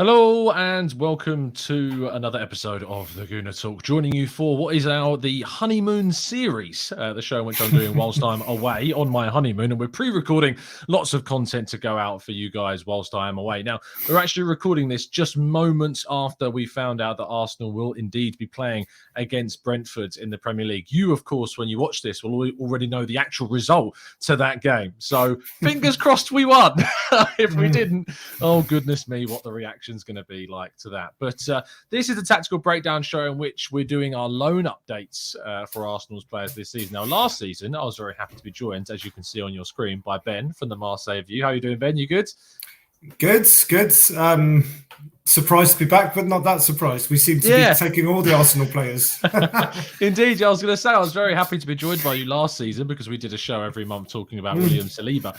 Hello and welcome to another episode of the Gooner Talk. Joining you for what is the honeymoon series, the show in which I'm doing whilst I'm away on my honeymoon, and we're pre-recording lots of content to go out for you guys whilst I am away. Now, we're actually recording this just moments after we found out that Arsenal will indeed be playing against Brentford in the Premier League. You, of course, when you watch this, will already know the actual result to that game. So fingers crossed we won. If we didn't, oh goodness me, what the reaction is going to be like to that. But this is a tactical breakdown show in which we're doing our loan updates for Arsenal's players this season. Now, last season, I was very happy to be joined, as you can see on your screen, by Ben from the Marseille View. How are you doing, Ben? You good? Good. Surprised to be back, but not that surprised. We seem to be taking all the Arsenal players. Indeed, I was going to say, I was very happy to be joined by you last season because we did a show every month talking about William Saliba.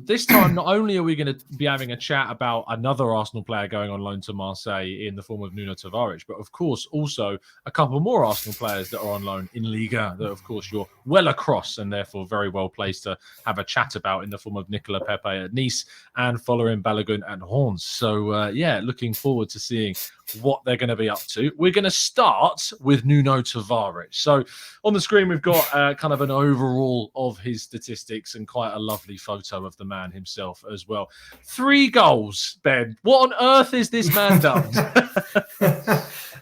This time, not only are we going to be having a chat about another Arsenal player going on loan to Marseille in the form of Nuno Tavares, but of course, also a couple more Arsenal players that are on loan in Liga that, of course, you're well across and therefore very well placed to have a chat about in the form of Nicolas Pepe at Nice and Folarin Balogun at Horns. So, looking forward to seeing what they're going to be up to. We're going to start with Nuno Tavares. So on the screen, we've got kind of an overall of his statistics and quite a lovely photo of the man himself as well. 3 goals, Ben. What on earth is this man done?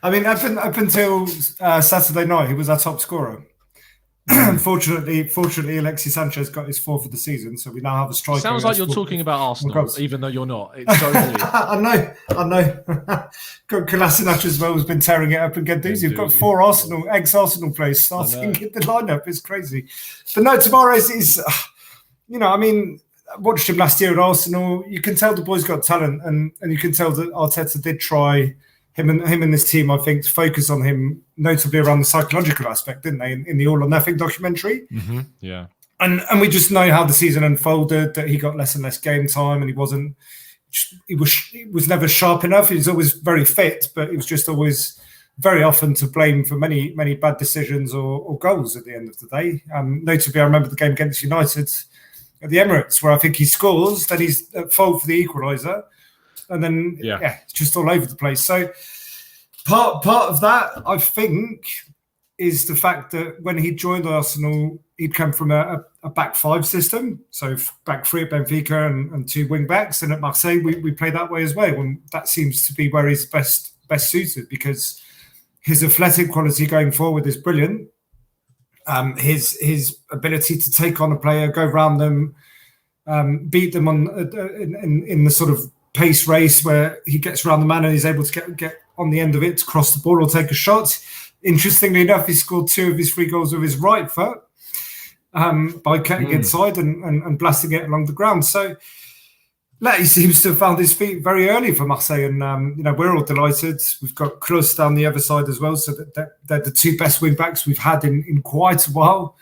I mean, up until Saturday night, he was our top scorer. Fortunately, Alexis Sanchez got his 4th of the season, so we now have a striker. Sounds like you're talking about Arsenal, even though you're not. It's so weird. I know. Kolasinac as well has been tearing it up and Guendouzi. You've got 4 ex-Arsenal players starting in the lineup. It's crazy. But no, Tavares is, I watched him last year at Arsenal. You can tell the boy's got talent, and you can tell that Arteta did try him and this team, I think, to focus on him, notably around the psychological aspect, didn't they, in the All or Nothing documentary? Mm-hmm. Yeah. And we just know how the season unfolded, that he got less and less game time, and he was never sharp enough. He was always very fit, but he was just always very often to blame for many, many bad decisions or goals at the end of the day. Notably, I remember the game against United at the Emirates, where I think he scores, then he's at fault for the equaliser. And then, it's just all over the place. So part of that, I think, is the fact that when he joined Arsenal, he'd come from a back 5 system. So back 3 at Benfica and 2 wing backs. And at Marseille, we play that way as well. And that seems to be where he's best suited, because his athletic quality going forward is brilliant. His ability to take on a player, go around them, beat them in the sort of pace race where he gets around the man and he's able to get on the end of it to cross the ball or take a shot. Interestingly enough, he scored 2 of his 3 goals with his right foot by cutting inside and blasting it along the ground. So he seems to have found his feet very early for Marseille, and we're all delighted. We've got Klose down the other side as well, so that they're the 2 best wing backs we've had in quite a while.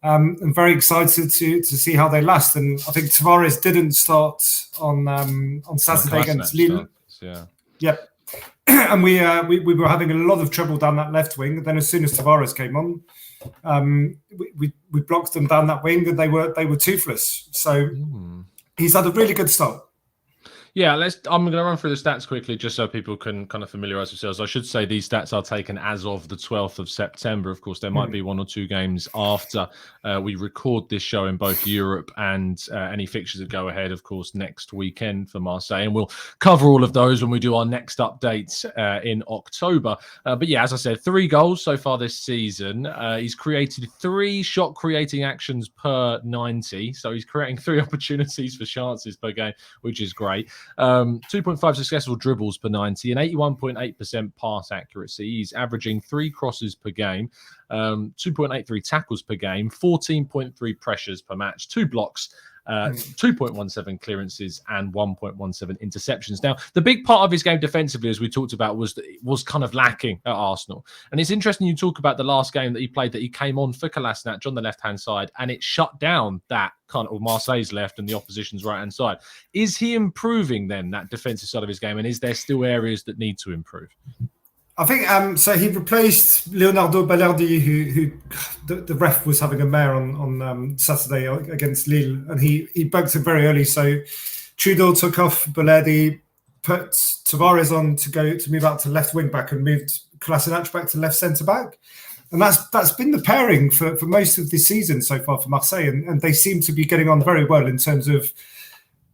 I'm very excited to see how they last. And I think Tavares didn't start on Saturday against Lille. Yep. And we were having a lot of trouble down that left wing. And then as soon as Tavares came on, we blocked them down that wing, and they were toothless. So he's had a really good start. Yeah, I'm going to run through the stats quickly just so people can kind of familiarise themselves. I should say these stats are taken as of the 12th of September. Of course, there might be 1 or 2 games after we record this show in both Europe, and any fixtures that go ahead, of course, next weekend for Marseille. And we'll cover all of those when we do our next updates in October. But yeah, as I said, 3 goals so far this season. He's created 3 shot-creating actions per 90. So he's creating 3 opportunities for chances per game, which is great. 2.5 successful dribbles per 90 and 81.8% pass accuracy. He's averaging 3 crosses per game, 2.83 tackles per game, 14.3 pressures per match, 2 blocks, 2.17 clearances and 1.17 interceptions. Now, the big part of his game defensively, as we talked about, was kind of lacking at Arsenal. And it's interesting you talk about the last game that he played, that he came on for Kolasinac on the left-hand side, and it shut down that kind of Marseille's left and the opposition's right-hand side. Is he improving then, that defensive side of his game, and is there still areas that need to improve? I think so. He replaced Leonardo Balerdi, who the ref was having a mare on Saturday against Lille, and he bugged him very early. So Trudeau took off Balerdi, put Tavares on to move out to left wing back and moved Kolasinac back to left centre back. And that's been the pairing for most of this season so far for Marseille. And they seem to be getting on very well in terms of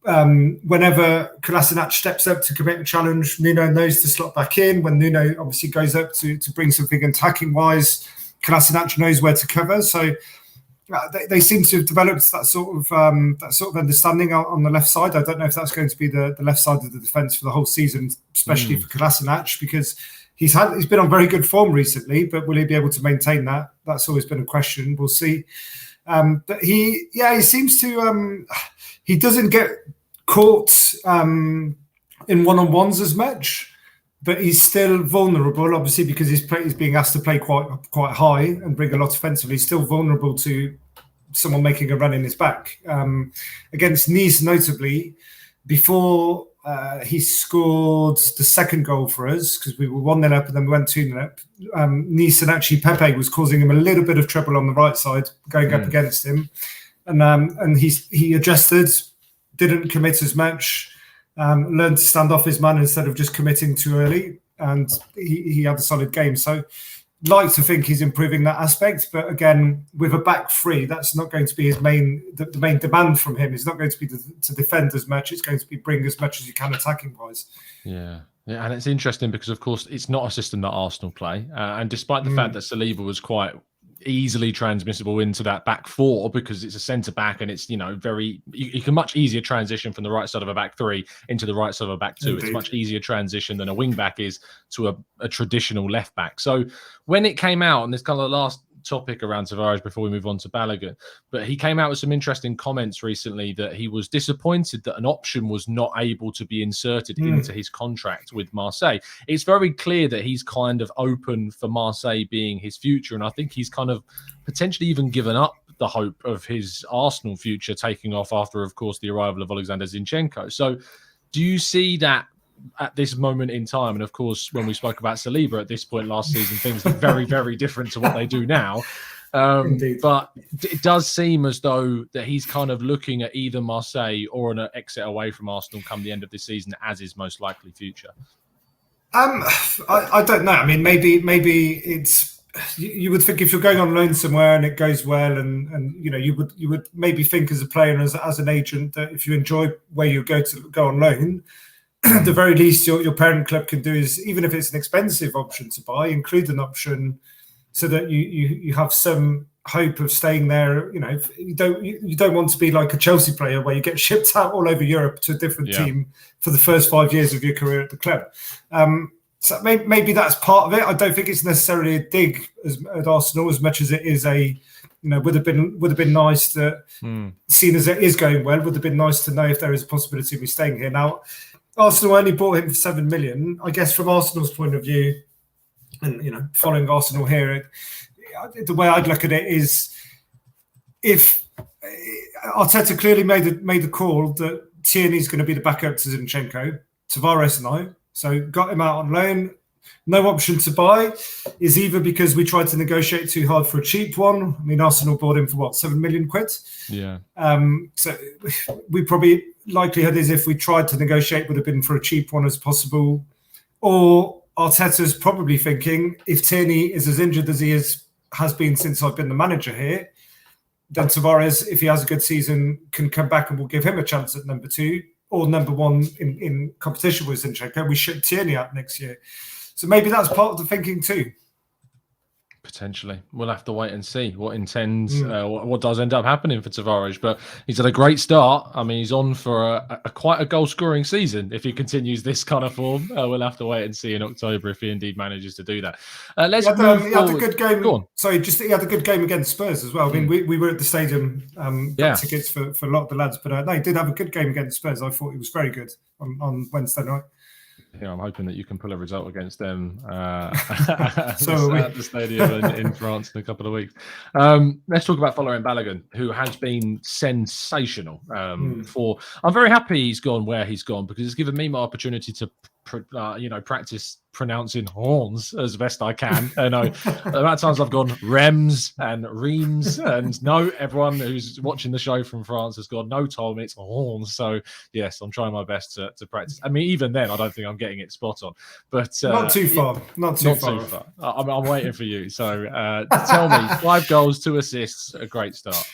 whenever Kolasinac steps up to commit a challenge, Nuno knows to slot back in. When Nuno obviously goes up to bring something attacking-wise, Kolasinac knows where to cover. So they seem to have developed that sort of understanding on the left side. I don't know if that's going to be the left side of the defence for the whole season, especially for Kolasinac, because he's been on very good form recently, but will he be able to maintain that? That's always been a question. We'll see. But he seems to he doesn't get caught in one-on-ones as much, but he's still vulnerable, obviously, because he's being asked to play quite high and bring a lot offensively. He's still vulnerable to someone making a run in his back. Against Nice, notably, before he scored the second goal for us, because we were 1-0 up and then we went 2-0 up, Nice and actually Pepe was causing him a little bit of trouble on the right side, going up against him. And he adjusted, didn't commit as much, learned to stand off his man instead of just committing too early, and he had a solid game. So like to think he's improving that aspect, but again, with a back three, that's not going to be the main demand from him. It's not going to be to defend as much. It's going to be bring as much as you can attacking wise. Yeah, and it's interesting because, of course, it's not a system that Arsenal play, and despite the fact that Saliba was quite easily transmissible into that back four because it's a centre back and it's, you can much easier transition from the right side of a back three into the right side of a back two. Indeed. It's much easier transition than a wing back is to a traditional left back. So when it came out, and this kind of the last topic around Tavares before we move on to Balogun, but he came out with some interesting comments recently that he was disappointed that an option was not able to be inserted into his contract with Marseille. It's very clear that he's kind of open for Marseille being his future, and I think he's kind of potentially even given up the hope of his Arsenal future taking off after, of course, the arrival of Alexander Zinchenko. So do you see that at this moment in time? And of course, when we spoke about Saliba at this point last season, things look very, very different to what they do now. But it does seem as though that he's kind of looking at either Marseille or an exit away from Arsenal come the end of this season as his most likely future. I don't know. I mean, maybe it's, you would think if you're going on loan somewhere and it goes well, and you would maybe think as a player and as an agent that if you enjoy where you go on loan, the very least your parent club can do is, even if it's an expensive option to buy, include an option so that you have some hope of staying there. You don't want to be like a Chelsea player where you get shipped out all over Europe to a different team for the first 5 years of your career at the club. So maybe that's part of it. I don't think it's necessarily a dig at Arsenal as much as it is would have been nice that, seen as it is going well, would have been nice to know if there is a possibility of me staying here. Now, Arsenal only bought him for 7 million. I guess from Arsenal's point of view, and following Arsenal here, the way I'd look at it is, if Arteta clearly made the call that Tierney's going to be the backup to Zinchenko, Tavares no, so got him out on loan. No option to buy is either because we tried to negotiate too hard for a cheap one. I mean, Arsenal bought him for what, 7 million quid? Yeah. So we probably, likelihood is if we tried to negotiate would have been for a cheap one as possible. Or Arteta's probably thinking, if Tierney is as injured as he has been since I've been the manager here, then Tavares, if he has a good season, can come back and we'll give him a chance at number 2 or number 1 in competition with Zinchenko. We ship Tierney out next year. So maybe that's part of the thinking too. Potentially. We'll have to wait and see what does end up happening for Tavares. But he's had a great start. I mean, he's on for quite a goal-scoring season. If he continues this kind of form, we'll have to wait and see in October if he indeed manages to do that. He had a good game. He had a good game against Spurs as well. I mean, we were at the stadium, got tickets for a lot of the lads, but no, he did have a good game against Spurs. I thought he was very good on Wednesday night. Yeah, I'm hoping that you can pull a result against them at the stadium in France in a couple of weeks. Let's talk about Folarin Balogun, who has been sensational. I'm very happy he's gone where he's gone because it's given me my opportunity to practice pronouncing horns as best I can. The amount of times I've gone Rems and Reims, and no, everyone who's watching the show from France has gone, no, Tom, it's horns. So yes, I'm trying my best to practice. I mean, even then, I don't think I'm getting it spot on, but not too far. Not too far. I'm waiting for you. So tell me, 5 goals, 2 assists, a great start.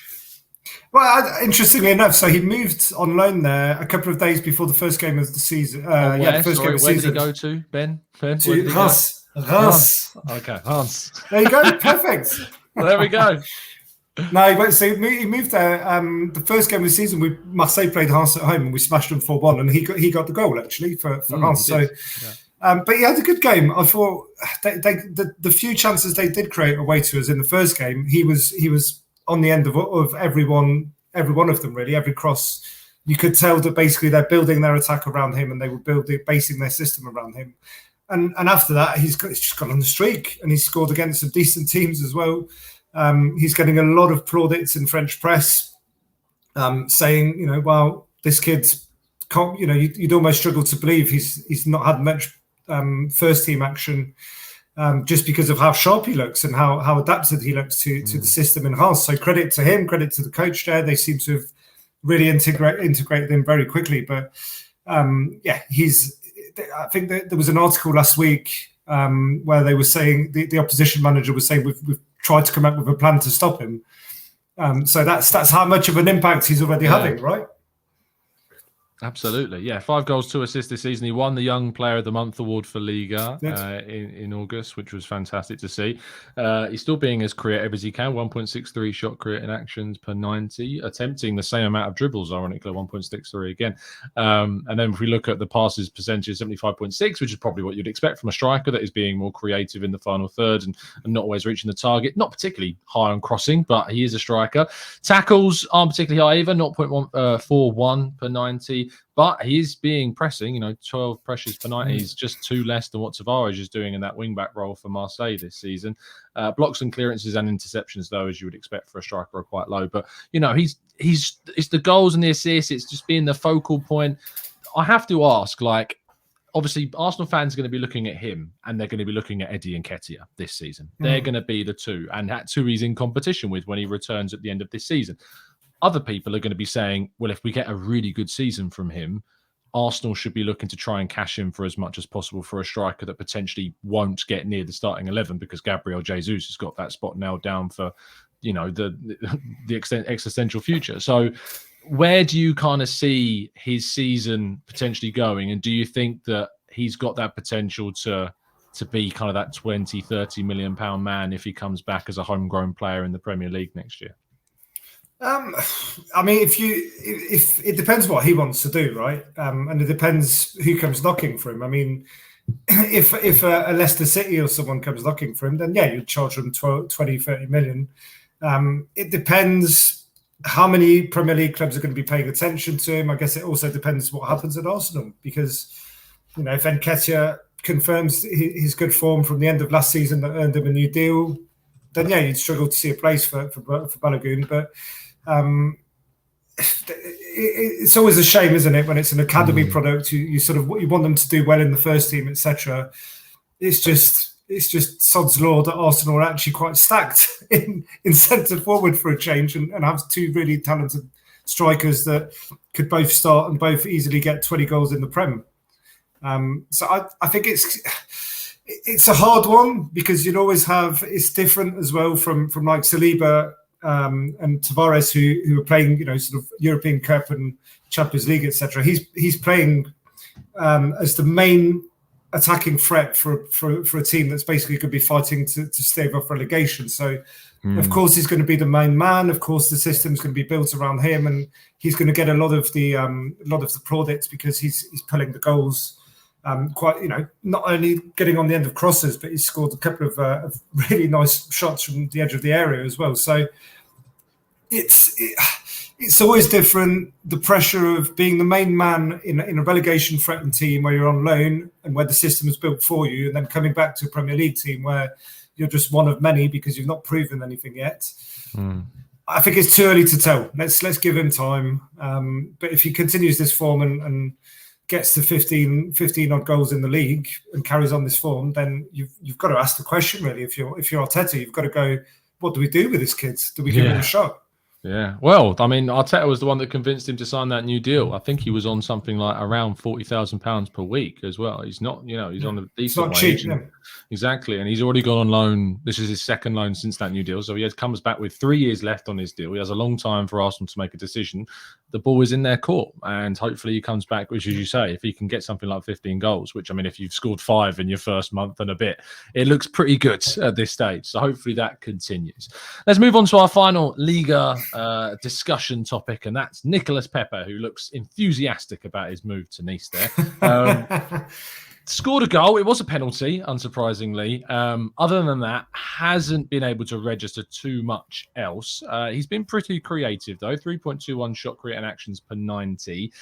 Well, interestingly enough, so he moved on loan there a couple of days before the first game of the season. The first game of the season. Where did he go to, Ben? To Reims. Okay, Reims. There you go. Perfect. Well, there we go. No, so he moved there. The first game of the season, Marseille played Reims at home, and we smashed them 4-1, and he got the goal actually for Reims. So, but he had a good game. I thought the few chances they did create away to us in the first game, he was on the end of every one of them, really. Every cross, you could tell that basically they're building their attack around him, and they were basing their system around him. And after that, he's just gone on the streak, and he's scored against some decent teams as well. He's getting a lot of plaudits in French press, saying, well, this kid's, you'd almost struggle to believe he's not had much first team action. Just because of how sharp he looks and how adapted he looks to the system in Reims. So credit to him, credit to the coach there. They seem to have really integrated him very quickly. But I think that there was an article last week where they were saying the opposition manager was saying we've tried to come up with a plan to stop him. So that's how much of an impact he's already having, right? Absolutely, yeah. 5 goals, 2 assists this season. He won the Young Player of the Month award for Liga in August, which was fantastic to see. He's still being as creative as he can. 1.63 shot creating actions per 90, attempting the same amount of dribbles, ironically, 1.63 again. And then if we look at the passes percentage, 75.6, which is probably what you'd expect from a striker that is being more creative in the final third and not always reaching the target. Not particularly high on crossing, but he is a striker. Tackles aren't particularly high either, 0.41 per 90. But he is being pressing, 12 pressures per 90 is just 2 less than what Tavares is doing in that wing-back role for Marseille this season. Blocks and clearances and interceptions, though, as you would expect for a striker, are quite low. But, it's the goals and the assists. It's just being the focal point. I have to ask, obviously, Arsenal fans are going to be looking at him, and they're going to be looking at Eddie Nketiah this season. They're going to be the two, and that's who he's in competition with when he returns at the end of this season. Other people are going to be saying, well, if we get a really good season from him, Arsenal should be looking to try and cash in for as much as possible for a striker that potentially won't get near the starting 11 because Gabriel Jesus has got that spot nailed down for, the existential future. So where do you kind of see his season potentially going? And do you think that he's got that potential to be kind of that 20-30 million pound man if he comes back as a homegrown player in the Premier League next year? I mean, if it depends what he wants to do, right? And it depends who comes knocking for him. I mean, if a Leicester City or someone comes knocking for him, then yeah, you'd charge them 20-30 million. It depends how many Premier League clubs are going to be paying attention to him. I guess it also depends what happens at Arsenal, because if Nketiah confirms his good form from the end of last season that earned him a new deal, then yeah, you'd struggle to see a place for Balogun. But it's always a shame, isn't it, when it's an academy product? You want them to do well in the first team, etc. It's just sod's law that Arsenal are actually quite stacked in centre forward for a change, and have 2 really talented strikers that could both start and both easily get 20 goals in the Prem. So I think it's a hard one, because you'd always have, it's different as well from like Saliba and Tavares, who are playing, sort of European Cup and Champions League, etc. He's playing as the main attacking threat for a team that's basically going to be fighting to stave off relegation. So, of course, he's going to be the main man. Of course, the system's going to be built around him, and he's going to get a lot of the plaudits because he's pulling the goals. Quite, not only getting on the end of crosses, but he's scored a couple of really nice shots from the edge of the area as well. So it's always different. The pressure of being the main man in a relegation threatened team where you're on loan and where the system is built for you, and then coming back to a Premier League team where you're just one of many because you've not proven anything yet. I think it's too early to tell. Let's give him time. But if he continues this form and gets to 15 odd goals in the league and carries on this form, then you've got to ask the question, really. If you're Arteta, you've got to go, what do we do with this kid? Do we give him a shot? Yeah, well, I mean, Arteta was the one that convinced him to sign that new deal. I think he was on something like around £40,000 per week as well. He's not, he's on a decent wage. Cheap, yeah. Exactly, and he's already gone on loan. This is his second loan since that new deal, so he comes back with 3 years left on his deal. He has a long time for Arsenal to make a decision. The ball is in their court, and hopefully he comes back, which, as you say, if he can get something like 15 goals, which, I mean, if you've scored 5 in your first month and a bit, it looks pretty good at this stage. So hopefully that continues. Let's move on to our final Liga discussion topic, and that's Nicolas Pepe, who looks enthusiastic about his move to Nice there. Scored a goal. It was a penalty, unsurprisingly. Other than that, hasn't been able to register too much else. He's been pretty creative, though. 3.21 shot creating actions per 90.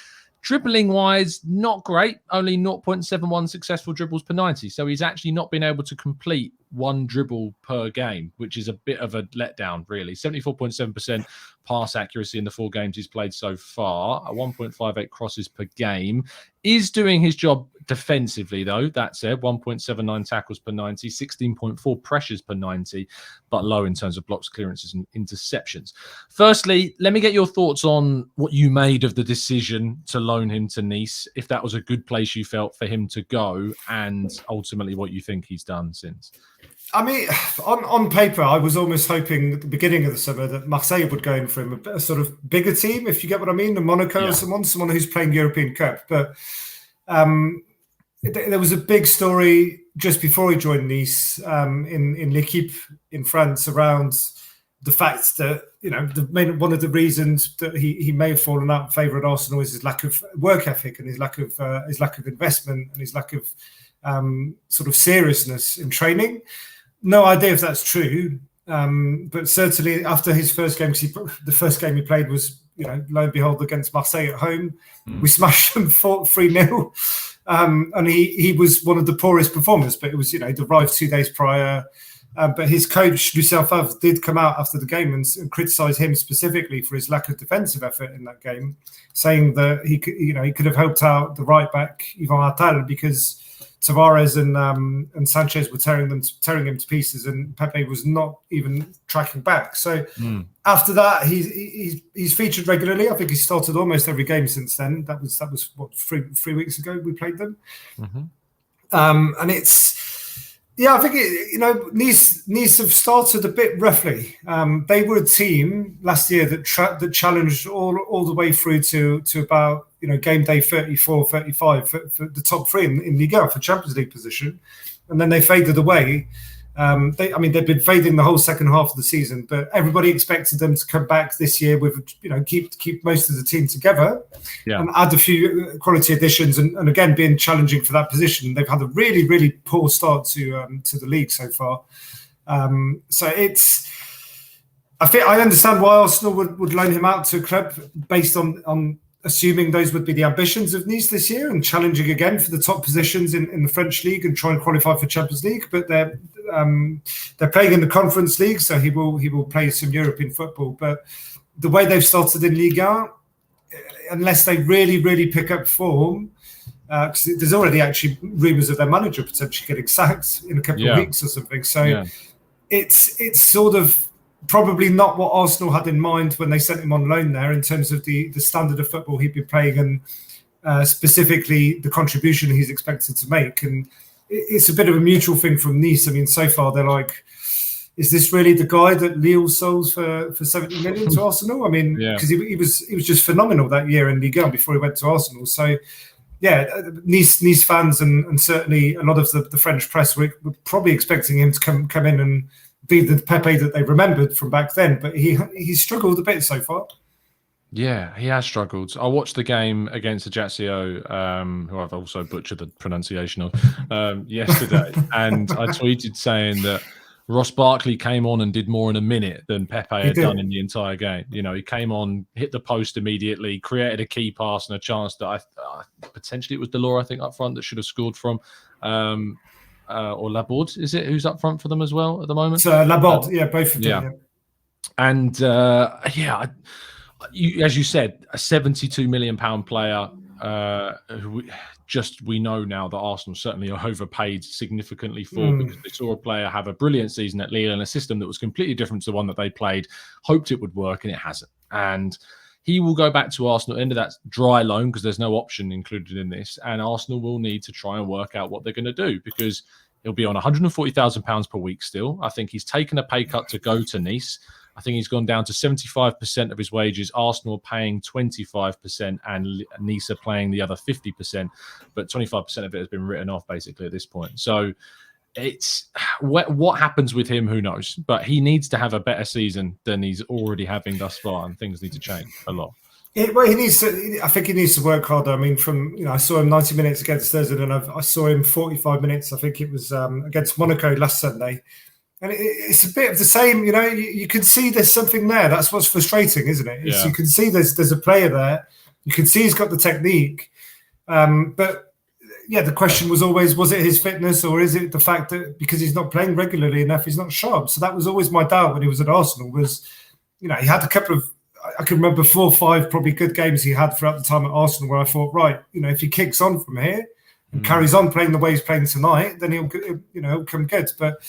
Dribbling-wise, not great. Only 0.71 successful dribbles per 90. So he's actually not been able to complete one dribble per game, which is a bit of a letdown, really. 74.7% pass accuracy in the 4 games he's played so far. 1.58 crosses per game. Is doing his job defensively, though. That said, 1.79 tackles per 90, 16.4 pressures per 90, but low in terms of blocks, clearances, and interceptions. Firstly, let me get your thoughts on what you made of the decision to loan him to Nice, if that was a good place you felt for him to go, and ultimately what you think he's done since. I mean, on paper, I was almost hoping at the beginning of the summer that Marseille would go in for him, a sort of bigger team, if you get what I mean, the Monaco or someone who's playing European Cup. But there was a big story just before he joined Nice in L'Équipe in France around the fact that, one of the reasons that he may have fallen out in favour at Arsenal is his lack of work ethic and his lack of investment and his lack of sort of seriousness in training. No idea if that's true, but certainly after his first game, the first game he played was, lo and behold, against Marseille at home. We smashed them 3-0, and he was one of the poorest performers. But it was, he'd arrived 2 days prior. But his coach, Lucien Favre, did come out after the game and criticise him specifically for his lack of defensive effort in that game, saying that he could have helped out the right back Yvan Attal because Tavares and Sanchez were tearing him to pieces, and Pepe was not even tracking back. So after that, he's featured regularly. I think he started almost every game since then. That was what, three weeks ago we played them, and it's. Yeah, I think Nice have started a bit roughly. They were a team last year that challenged all the way through to about game day 34, 35 for the top 3 in Liga for Champions League position, and then they faded away. They've been fading the whole second half of the season, but everybody expected them to come back this year with keep most of the team together and add a few quality additions and again being challenging for that position. They've had a really, really poor start to the league so far. So I understand why Arsenal would loan him out to a club based on assuming those would be the ambitions of Nice this year and challenging again for the top positions in the French league and try and qualify for Champions League. But they're playing in the Conference League, so he will play some European football. But the way they've started in Ligue 1, unless they really, really pick up form, because there's already actually rumours of their manager potentially getting sacked in a couple of weeks or something. So it's sort of probably not what Arsenal had in mind when they sent him on loan there in terms of the standard of football he'd been playing and specifically the contribution he's expected to make. And it's a bit of a mutual thing from Nice. I mean, so far they're like, is this really the guy that Lille sold for 70 million to Arsenal? I mean, because he was just phenomenal that year in Ligue 1 before he went to Arsenal. So Nice fans and certainly a lot of the French press were probably expecting him to come in and be the Pepe that they remembered from back then, but he's struggled a bit so far. Yeah, he has struggled. I watched the game against Ajaccio, who I've also butchered the pronunciation of, yesterday, and I tweeted saying that Ross Barkley came on and did more in a minute than Pepe had done in the entire game. He came on, hit the post immediately, created a key pass and a chance that potentially it was Dillon, I think, up front that should have scored from. Or Laborde, is it? Who's up front for them as well at the moment? Laborde, both of them. Yeah. And as you said, a £72 million player who we know now that Arsenal certainly are overpaid significantly for, because they saw a player have a brilliant season at Lille in a system that was completely different to the one that they played, hoped it would work, and it hasn't. And he will go back to Arsenal into that dry loan because there's no option included in this, and Arsenal will need to try and work out what they're going to do, because he'll be on £140,000 per week still. I think he's taken a pay cut to go to Nice. I think he's gone down to 75% of his wages. Arsenal are paying 25% and Nice are paying the other 50%. But 25% of it has been written off basically at this point. So it's what happens with him, who knows? But he needs to have a better season than he's already having thus far, and things need to change a lot. Well, he needs to. I think he needs to work harder. I mean, I saw him 90 minutes against Thursday, and I saw him 45 minutes. I think it was against Monaco last Sunday. And it's a bit of the same, you can see there's something there. That's what's frustrating, isn't it? Yeah. You can see there's a player there. You can see he's got the technique. But, the question was always, was it his fitness, or is it the fact that because he's not playing regularly enough, he's not sharp? So that was always my doubt when he was at Arsenal was, he had a couple of, I can remember 4 or 5 probably good games he had throughout the time at Arsenal where I thought, right, if he kicks on from here and carries on playing the way he's playing tonight, then he'll come good. But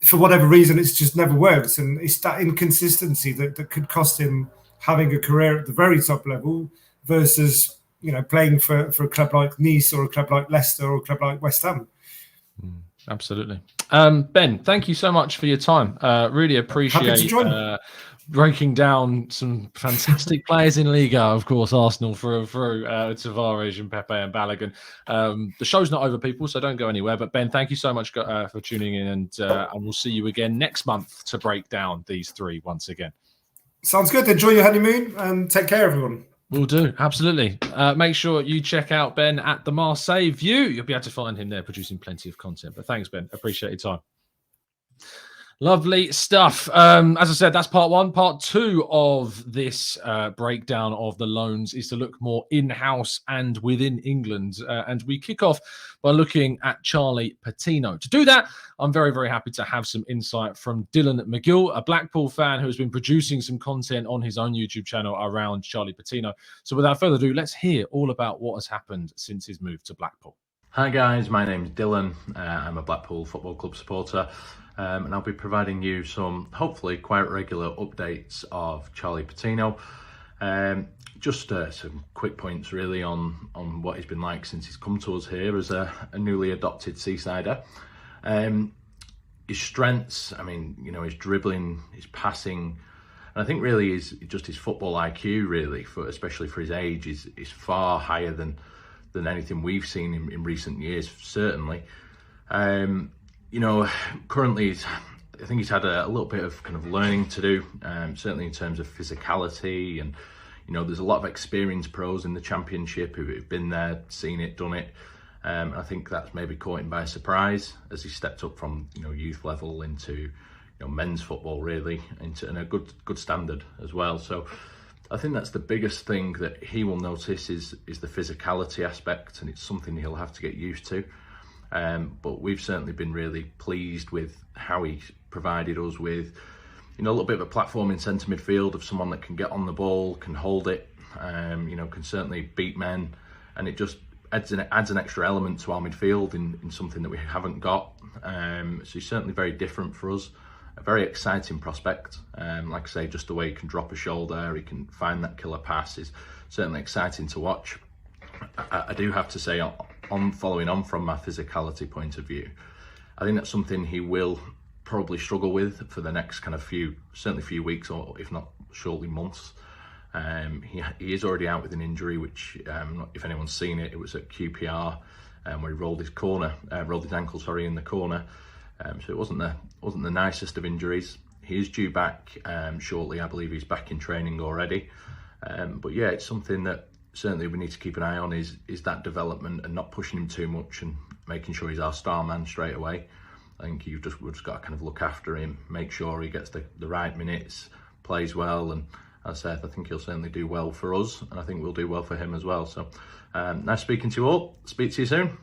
for whatever reason, it's just never worked. And it's that inconsistency that could cost him having a career at the very top level versus, playing for a club like Nice or a club like Leicester or a club like West Ham. Absolutely. Ben, thank you so much for your time. Really appreciate breaking down some fantastic players in Liga, of course, Arsenal through Tavares and Pepe and Balogun. The show's not over, people, so don't go anywhere. But Ben, thank you so much for tuning in, and we'll see you again next month to break down these 3 once again. Sounds good. Enjoy your honeymoon and take care, everyone. Will do, absolutely. Make sure you check out Ben at the Marseille View. You'll be able to find him there producing plenty of content. But thanks, Ben. Appreciate your time. Lovely stuff. As I said, that's part 1. Part 2 of this breakdown of the loans is to look more in-house and within England. And we kick off by looking at Charlie Patino. To do that, I'm very, very happy to have some insight from Dillon at McGill, a Blackpool fan who has been producing some content on his own YouTube channel around Charlie Patino. So without further ado, let's hear all about what has happened since his move to Blackpool. Hi guys, my name's Dillon. I'm a Blackpool Football Club supporter. And I'll be providing you some, hopefully, quite regular updates of Charlie Patino. Just some quick points, really, on what he's been like since he's come to us here as a newly adopted Seasider. His strengths, his dribbling, his passing, and I think really his football IQ, really, especially for his age, is far higher than anything we've seen in recent years, certainly. Currently, I think he's had a little bit of kind of learning to do, certainly in terms of physicality. And, there's a lot of experienced pros in the Championship who've been there, seen it, done it. I think that's maybe caught him by surprise as he stepped up from, youth level into, men's football, really, and a good standard as well. So I think that's the biggest thing that he will notice is the physicality aspect, and it's something he'll have to get used to. But we've certainly been really pleased with how he's provided us with, a little bit of a platform in centre midfield of someone that can get on the ball, can hold it, can certainly beat men, and it just adds an extra element to our midfield in something that we haven't got. So he's certainly very different for us, a very exciting prospect. Like I say, just the way he can drop a shoulder, he can find that killer pass is certainly exciting to watch. I do have to say, following on from my physicality point of view, I think that's something he will probably struggle with for the next kind of few weeks, or if not shortly months. He is already out with an injury, which if anyone's seen it, it was at QPR where he rolled his ankle in the corner. So it wasn't the nicest of injuries. He is due back shortly. I believe he's back in training already. But yeah, it's something that certainly we need to keep an eye on is that development and not pushing him too much and making sure he's our star man straight away. I think we've just got to kind of look after him, make sure he gets the right minutes, plays well, and as I said, I think he'll certainly do well for us, and I think we'll do well for him as well. So nice speaking to you all. Speak to you soon.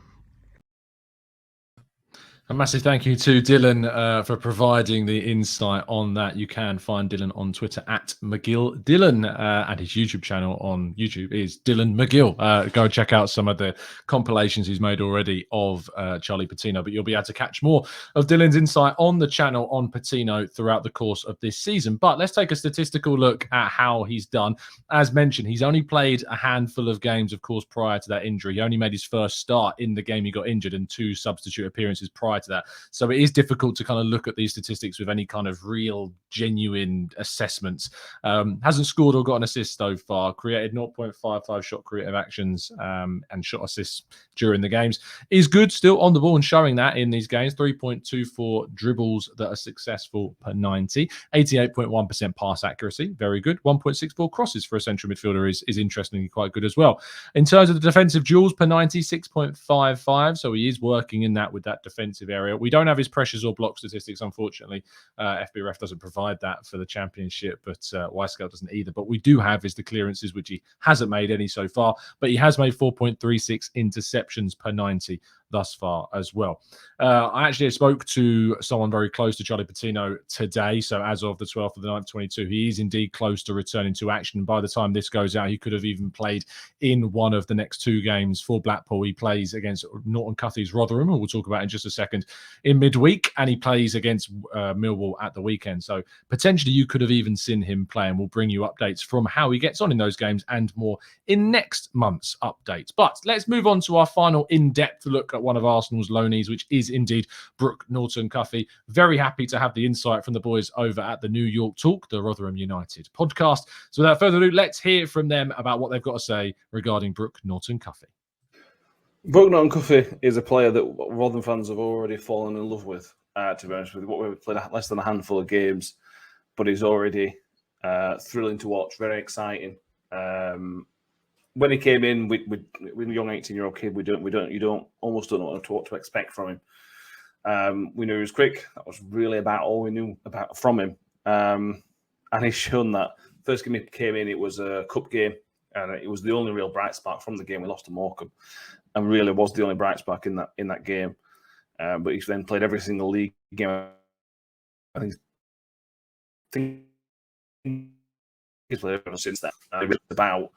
A massive thank you to Dillon for providing the insight on that. You can find Dillon on Twitter at McGill Dillon, and his YouTube channel on YouTube is Dillon McGill. Go check out some of the compilations he's made already of Charlie Patino, but you'll be able to catch more of Dillon's insight on the channel on Patino throughout the course of this season. But let's take a statistical look at how he's done. As mentioned, he's only played a handful of games, of course, prior to that injury. He only made his first start in the game he got injured and 2 substitute appearances prior to that. So it is difficult to kind of look at these statistics with any kind of real, genuine assessments. Hasn't scored or got an assist so far. Created 0.55 shot creative actions and shot assists during the games. Is good still on the ball and showing that in these games. 3.24 dribbles that are successful per 90. 88.1% pass accuracy. Very good. 1.64 crosses for a central midfielder is interestingly quite good as well. In terms of the defensive duels per 90, 6.55. So he is working in that with that defensive area. We don't have his pressures or block statistics, unfortunately. FBref doesn't provide that for the championship, but Wyscale doesn't either. But we do have is the clearances, which he hasn't made any so far, but he has made 4.36 interceptions per 90 thus far as well. I actually spoke to someone very close to Charlie Patino today. So as of the 12th of the 9th, 22, he is indeed close to returning to action. By the time this goes out, he could have even played in one of the next 2 games for Blackpool. He plays against Norton-Cuffy's Rotherham, who we'll talk about in just a second, in midweek, and he plays against Millwall at the weekend. So potentially you could have even seen him play, and we'll bring you updates from how he gets on in those games and more in next month's updates. But let's move on to our final in-depth look at one of Arsenal's loanees, which is indeed Brooke Norton-Cuffy. Very happy to have the insight from the boys over at the New York Talk, the Rotherham United podcast. So without further ado, let's hear from them about what they've got to say regarding Brooke Norton-Cuffy. Brooke Norton-Cuffy is a player that Rotherham fans have already fallen in love with, to be honest with you. We've played less than a handful of games, but he's already thrilling to watch, very exciting. When he came in with a young 18-year-old kid, you almost don't know what to expect from him. We knew he was quick. That was really about all we knew about from him. And he's shown that. First game he came in, it was a cup game, and it was the only real bright spark from the game. We lost to Morecambe, and really was the only bright spark in that game. But he's then played every single league game. I think he's played ever since then. About,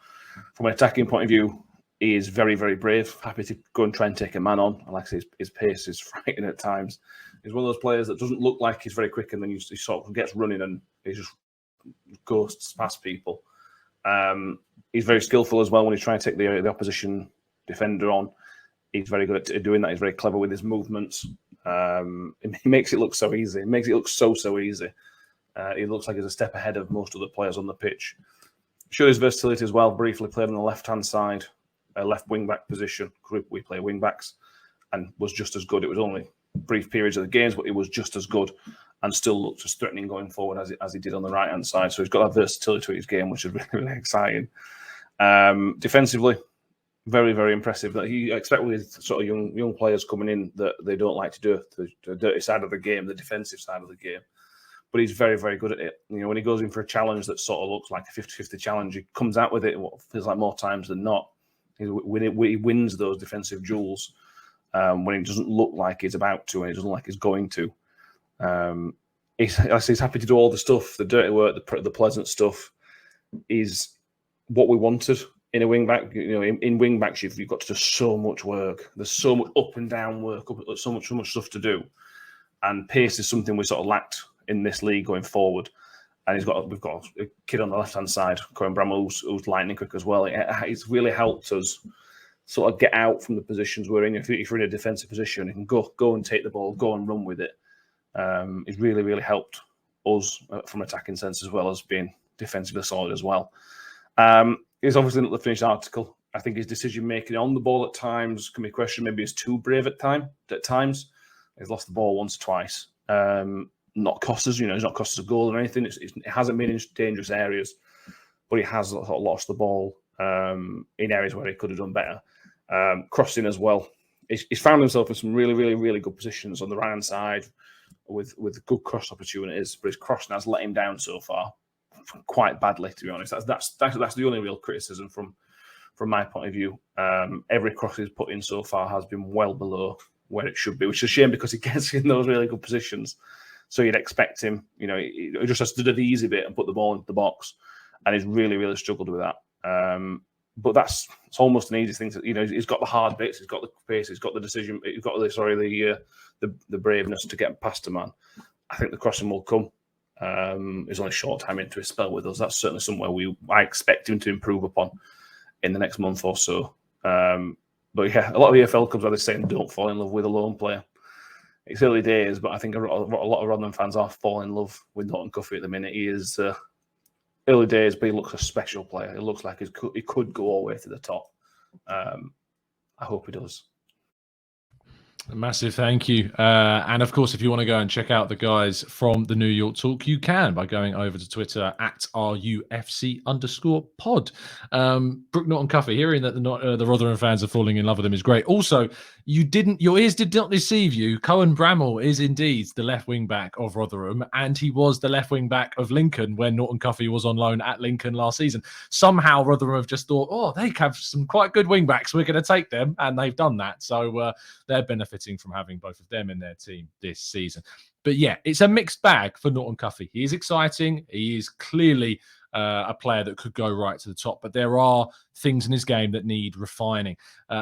from an attacking point of view, he is very, very brave, happy to go and try and take a man on. I like to say his pace is frightening at times. He's one of those players that doesn't look like he's very quick, and then he sort of gets running and he just ghosts past people. He's very skillful as well when he's trying to take the opposition defender on. He's very good at doing that. He's very clever with his movements. He makes it look so easy. He makes it look so easy. He looks like he's a step ahead of most of the players on the pitch. Showed his versatility as well. Briefly played on the left-hand side, left wing-back position. We play wing-backs, and was just as good. It was only brief periods of the games, but it was just as good and still looked as threatening going forward as he did on the right-hand side. So he's got that versatility to his game, which is really, really exciting. Defensively, very, very impressive. That you expect with sort of young players coming in that they don't like to do the dirty side of the game, the defensive side of the game. But he's very, very good at it. You know, when he goes in for a challenge that sort of looks like a 50-50 challenge, he comes out with it what feels like more times than not. He wins those defensive duels when it doesn't look like he's about to, and it doesn't look like he's going to. He's happy to do all the stuff, the dirty work, the pleasant stuff. Is what we wanted in a wing back. You know, in wing backs, you've got to do so much work. There's so much up and down work, so much stuff to do, and pace is something we sort of lacked in this league going forward. And we've got a kid on the left hand side, Cohen Bramwell, who's lightning quick as well. It's really helped us sort of get out from the positions we're in. If you're in a defensive position, you can go and take the ball, go and run with it. It's really, really helped us from attacking sense as well as being defensively solid as well. He's obviously not the finished article. I think his decision making on the ball at times can be questioned. Maybe he's too brave at times. He's lost the ball once or twice. Not cost us, he's not cost us a goal or anything. It hasn't been in dangerous areas, but he has lost the ball in areas where he could have done better. Crossing as well. He's found himself in some really, really, really good positions on the right-hand side with good cross opportunities, but his crossing has let him down so far quite badly, to be honest. That's the only real criticism from my point of view. Every cross he's put in so far has been well below where it should be, which is a shame because he gets in those really good positions. So you'd expect him, he just has to do the easy bit and put the ball into the box, and he's really, really struggled with that. But it's almost an easy thing to, he's got the hard bits, he's got the pace, he's got the decision, he's got the braveness to get past a man. I think the crossing will come. He's only a short time into his spell with us. That's certainly somewhere I expect him to improve upon in the next month or so. But yeah, a lot of EFL clubs are saying don't fall in love with a lone player. It's early days, but I think a lot of Rotherham fans are falling in love with Norton-Cuffy at the minute. He is early days, but he looks a special player. It looks like he could go all the way to the top. I hope he does. A massive thank you. And of course, if you want to go and check out the guys from the New York Talk, you can by going over to Twitter at RUFC_pod. Brooke Norton-Cuffy, hearing that the Rotherham fans are falling in love with him is great. Also, your ears did not deceive you. Cohen Bramall is indeed the left wing back of Rotherham, and he was the left wing back of Lincoln when Norton-Cuffy was on loan at Lincoln last season. Somehow Rotherham have just thought, they have some quite good wing backs, we're going to take them, and they've done that. So they're benefiting from having both of them in their team this season. But yeah, it's a mixed bag for Norton-Cuffy. He is exciting. He is clearly a player that could go right to the top, but there are things in his game that need refining.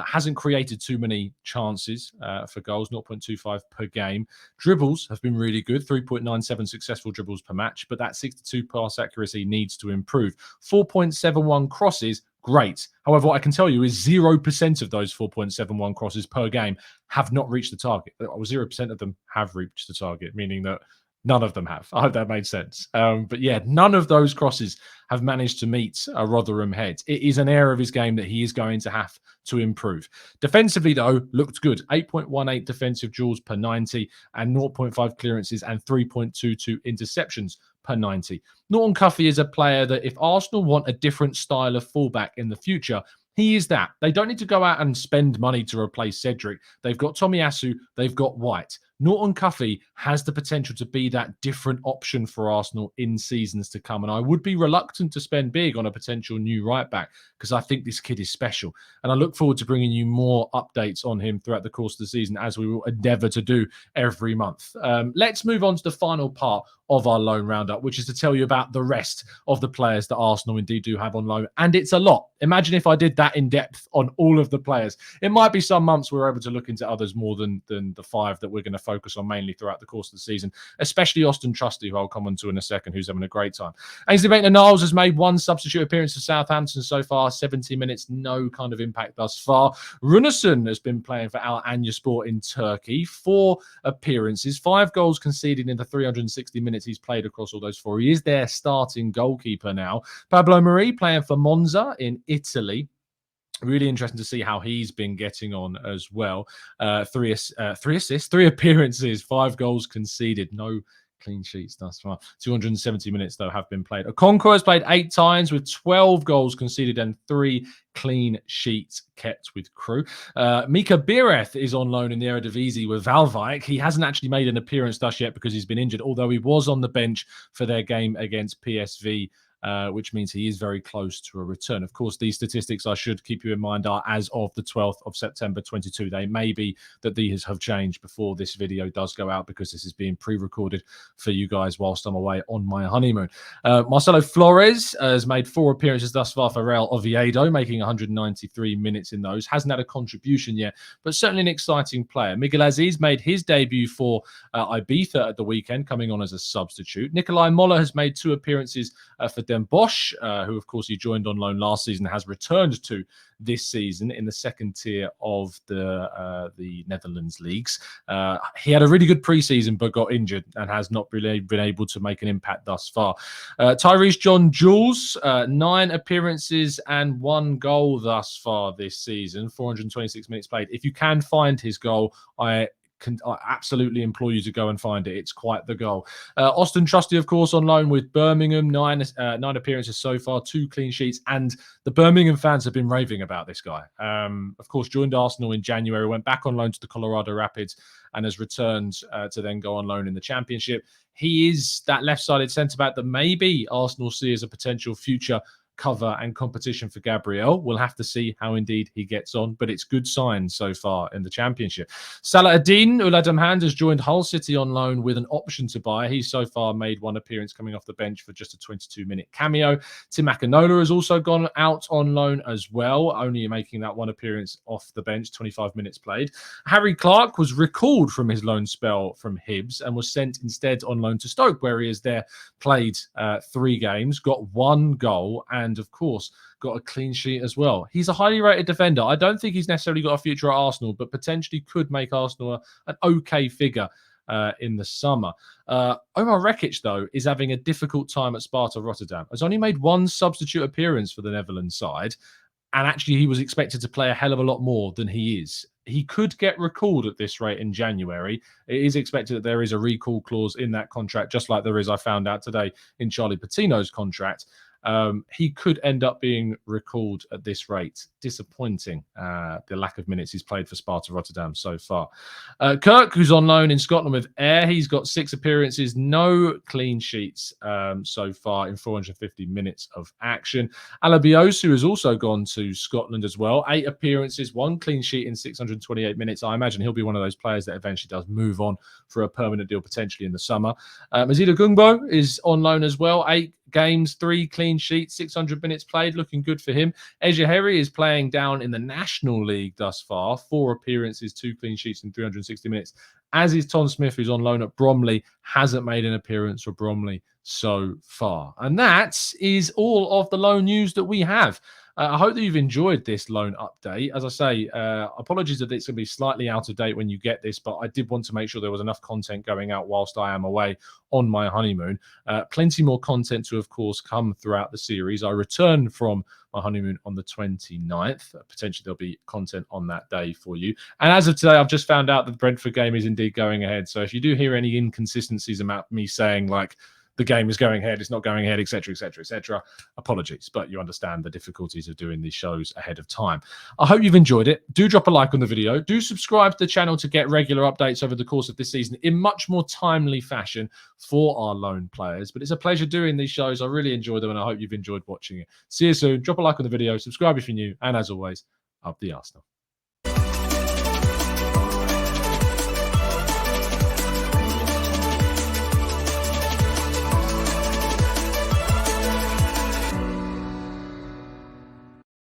Hasn't created too many chances for goals, 0.25 per game. Dribbles have been really good, 3.97 successful dribbles per match, but that 62 pass accuracy needs to improve. 4.71 crosses, great. However, what I can tell you is 0% of those 4.71 crosses per game have not reached the target. 0% of them have reached the target, meaning that none of them have. I hope that made sense. But yeah, none of those crosses have managed to meet a Rotherham head. It is an area of his game that he is going to have to improve. Defensively, though, looked good. 8.18 defensive duels per 90 and 0.5 clearances and 3.22 interceptions per 90. Norton-Cuffy is a player that if Arsenal want a different style of fullback in the future, he is that. They don't need to go out and spend money to replace Cedric. They've got Tomiyasu. They've got White. Norton-Cuffy has the potential to be that different option for Arsenal in seasons to come. And I would be reluctant to spend big on a potential new right back because I think this kid is special. And I look forward to bringing you more updates on him throughout the course of the season, as we will endeavour to do every month. Let's move on to the final part of our loan roundup, which is to tell you about the rest of the players that Arsenal indeed do have on loan. And it's a lot. Imagine if I did that in depth on all of the players. It might be some months we're able to look into others more than the five that we're going to focus on mainly throughout the course of the season, especially Austin Trusty, who I'll come on to in a second, who's having a great time. Ainsley Maitland-Niles has made one substitute appearance for Southampton so far, 70 minutes, no kind of impact thus far. Runarsson has been playing for Al Anyaspor in Turkey, 4 appearances, 5 goals conceded in the 360 minutes he's played across all those 4. He is their starting goalkeeper now. Pablo Mari playing for Monza in Italy. Really interesting to see how he's been getting on as well. 3 assists, 3 appearances, 5 goals conceded, no clean sheets thus far. 270 minutes, though, have been played. Okonkwo has played 8 times with 12 goals conceded and 3 clean sheets kept with Crew. Mika Bireth is on loan in the Eredivisie with Waalwijk. He hasn't actually made an appearance thus yet because he's been injured, although he was on the bench for their game against PSV, which means he is very close to a return. Of course, these statistics, I should keep you in mind, are as of the 12th of September 22. They may be that these have changed before this video does go out because this is being pre-recorded for you guys whilst I'm away on my honeymoon. Marcelo Flores has made 4 appearances thus far for Real Oviedo, making 193 minutes in those. Hasn't had a contribution yet, but certainly an exciting player. Miguel Aziz made his debut for Ibiza at the weekend, coming on as a substitute. Nikolai Moller has made 2 appearances for Den Bosch, who, of course, he joined on loan last season, has returned to this season in the second tier of the Netherlands leagues. He had a really good preseason, but got injured and has not really been able to make an impact thus far. Tyrese John Jules, 9 appearances and 1 goal thus far this season, 426 minutes played. If you can find his goal, I absolutely implore you to go and find it. It's quite the goal. Austin Trusty, of course, on loan with Birmingham, 9 appearances so far, 2 clean sheets, and the Birmingham fans have been raving about this guy. Of course, joined Arsenal in January, went back on loan to the Colorado Rapids, and has returned to then go on loan in the Championship. He is that left-sided centre-back that maybe Arsenal see as a potential future cover and competition for Gabriel. We'll have to see how indeed he gets on, but it's good signs so far in the Championship. Salah Ad-Din Uladamhan has joined Hull City on loan with an option to buy. He's so far made one appearance coming off the bench for just a 22-minute cameo. Tim Akinola has also gone out on loan as well, only making that one appearance off the bench, 25 minutes played. Harry Clark was recalled from his loan spell from Hibs and was sent instead on loan to Stoke, where he has there played 3 games, got 1 goal, and of course got a clean sheet as well. He's a highly rated defender. I don't think he's necessarily got a future at Arsenal, but potentially could make Arsenal an okay figure in the summer. Omar Rekic, though, is having a difficult time at Sparta Rotterdam. Has only made 1 substitute appearance for the Netherlands side, and actually he was expected to play a hell of a lot more than he is. He could get recalled at this rate in January. It is expected that there is a recall clause in that contract, just like there is, I found out today, in Charlie Patino's contract. He could end up being recalled at this rate. Disappointing, the lack of minutes he's played for Sparta Rotterdam so far. Kirk, who's on loan in Scotland with Ayr, he's got 6 appearances, no clean sheets so far in 450 minutes of action. Alabiosu has also gone to Scotland as well. 8 appearances, 1 clean sheet in 628 minutes. I imagine he'll be one of those players that eventually does move on for a permanent deal potentially in the summer. Mazida Gungbo is on loan as well. 8 games, 3 clean sheets, 600 minutes played, looking good for him. Ejaheri is playing down in the National League thus far, 4 appearances, 2 clean sheets in 360 minutes, as is Tom Smith, who's on loan at Bromley, hasn't made an appearance for Bromley so far. And that is all of the loan news that we have. I hope that you've enjoyed this loan update. As I say, apologies that it's going to be slightly out of date when you get this, but I did want to make sure there was enough content going out whilst I am away on my honeymoon. Plenty more content to, of course, come throughout the series. I return from my honeymoon on the 29th. Potentially there'll be content on that day for you. And as of today, I've just found out that the Brentford game is indeed going ahead. So if you do hear any inconsistencies about me saying, like, the game is going ahead, it's not going ahead, etc., etc., etc., apologies, but you understand the difficulties of doing these shows ahead of time. I hope you've enjoyed it. Do drop a like on the video. Do subscribe to the channel to get regular updates over the course of this season in much more timely fashion for our loan players. But it's a pleasure doing these shows. I really enjoy them, and I hope you've enjoyed watching it. See you soon. Drop a like on the video, subscribe if you're new, and as always, up the Arsenal.